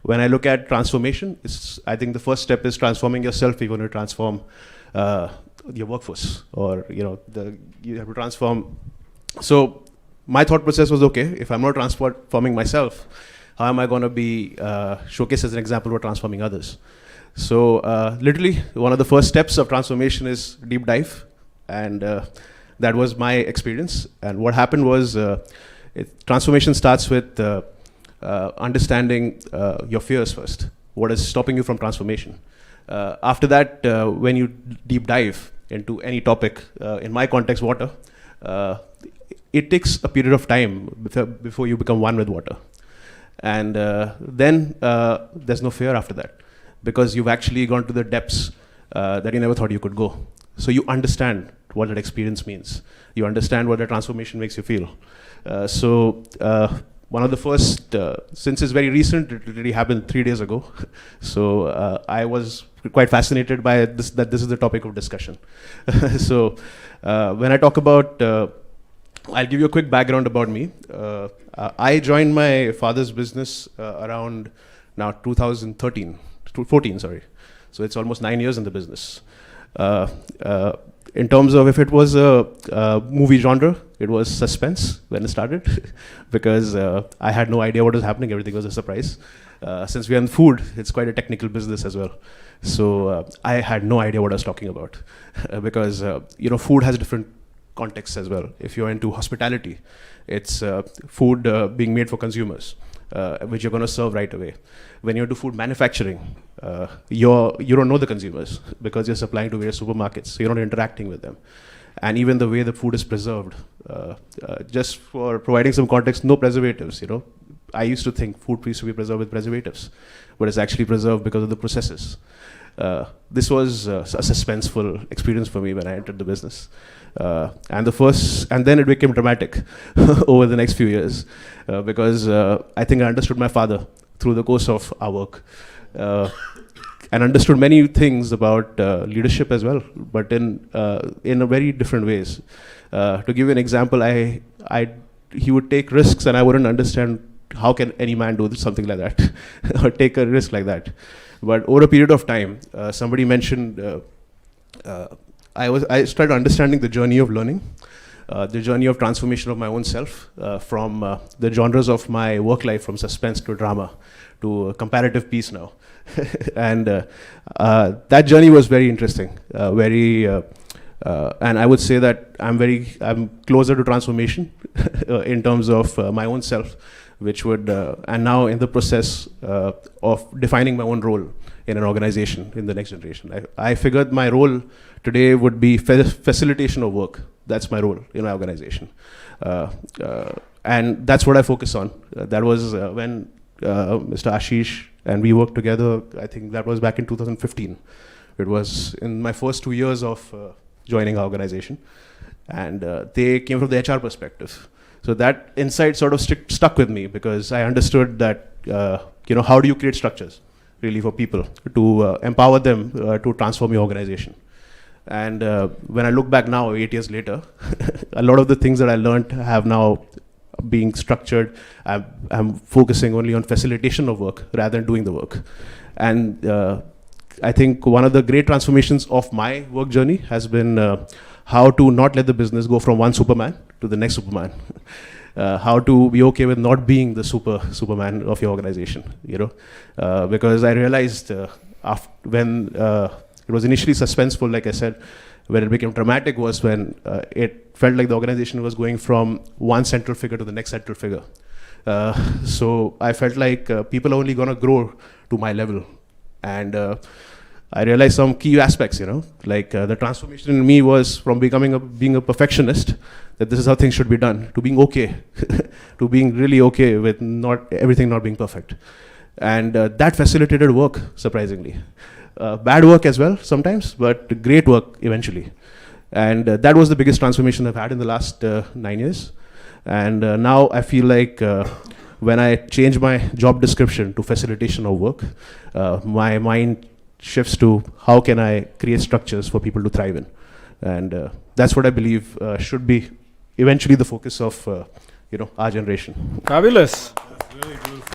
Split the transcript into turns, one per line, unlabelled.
when I look at transformation, I think the first step is transforming yourself if you're going to transform your workforce, or you have to transform. So my thought process was, okay, if I'm not transforming myself, how am I going to be showcased as an example for transforming others? So literally, one of the first steps of transformation is deep dive, and that was my experience. And what happened was, transformation starts with understanding your fears first. What is stopping you from transformation? After that, when you deep dive into any topic, in my context, water, it takes a period of time before you become one with water. And then there's no fear after that, because you've actually gone to the depths that you never thought you could go. So you understand what that experience means. You understand what the transformation makes you feel. One of the first, since it's very recent, it really happened 3 days ago. So I was quite fascinated by this, that this is the topic of discussion. So when I talk about, I'll give you a quick background about me. I joined my father's business around now 14, sorry. So it's almost 9 years in the business. In terms of if it was a movie genre, it was suspense when it started, because I had no idea what was happening. Everything was a surprise. Since we are in food, it's quite a technical business as well. So I had no idea what I was talking about, because food has different contexts as well. If you're into hospitality, it's food being made for consumers, which you're going to serve right away. When you're into food manufacturing, you don't know the consumers, because you're supplying to various supermarkets, so you're not interacting with them. And even the way the food is preserved, just for providing some context, no preservatives. I used to think food used to be preserved with preservatives, but it's actually preserved because of the processes. This was a suspenseful experience for me when I entered the business. And then it became dramatic over the next few years, because I think I understood my father through the course of our work, and understood many things about leadership as well, but in a very different ways. To give you an example, he would take risks, and I wouldn't understand how can any man do something like that or take a risk like that. But over a period of time, somebody mentioned, I started understanding the journey of learning, the journey of transformation of my own self, from the genres of my work life, from suspense to drama to comparative piece now. And that journey was very interesting, and I would say that I'm closer to transformation in terms of my own self, which would, and now in the process of defining my own role in an organization in the next generation. I figured my role today would be facilitation of work. That's my role in my organization. And that's what I focus on. That was when Mr. Ashish and we worked together. I think that was back in 2015. It was in my first 2 years of joining our organization. And they came from the HR perspective. So that insight sort of stuck with me, because I understood that, how do you create structures really for people to empower them to transform your organization. And when I look back now, 8 years later, a lot of the things that I learned have now being structured. I'm focusing only on facilitation of work rather than doing the work. And I think one of the great transformations of my work journey has been how to not let the business go from one Superman to the next Superman. How to be okay with not being the Superman of your organization, because I realized when it was initially suspenseful, like I said, when it became dramatic was when it felt like the organization was going from one central figure to the next central figure. So I felt like people are only going to grow to my level. And I realized some key aspects, like the transformation in me was from being a perfectionist, that this is how things should be done, to being okay, to being really okay with everything not being perfect. And that facilitated work, surprisingly. Bad work as well sometimes, but great work eventually. And that was the biggest transformation I've had in the last 9 years. And now I feel like when I change my job description to facilitation of work, my mind shifts to how can I create structures for people to thrive in. And that's what I believe should be eventually the focus of our generation.
Fabulous.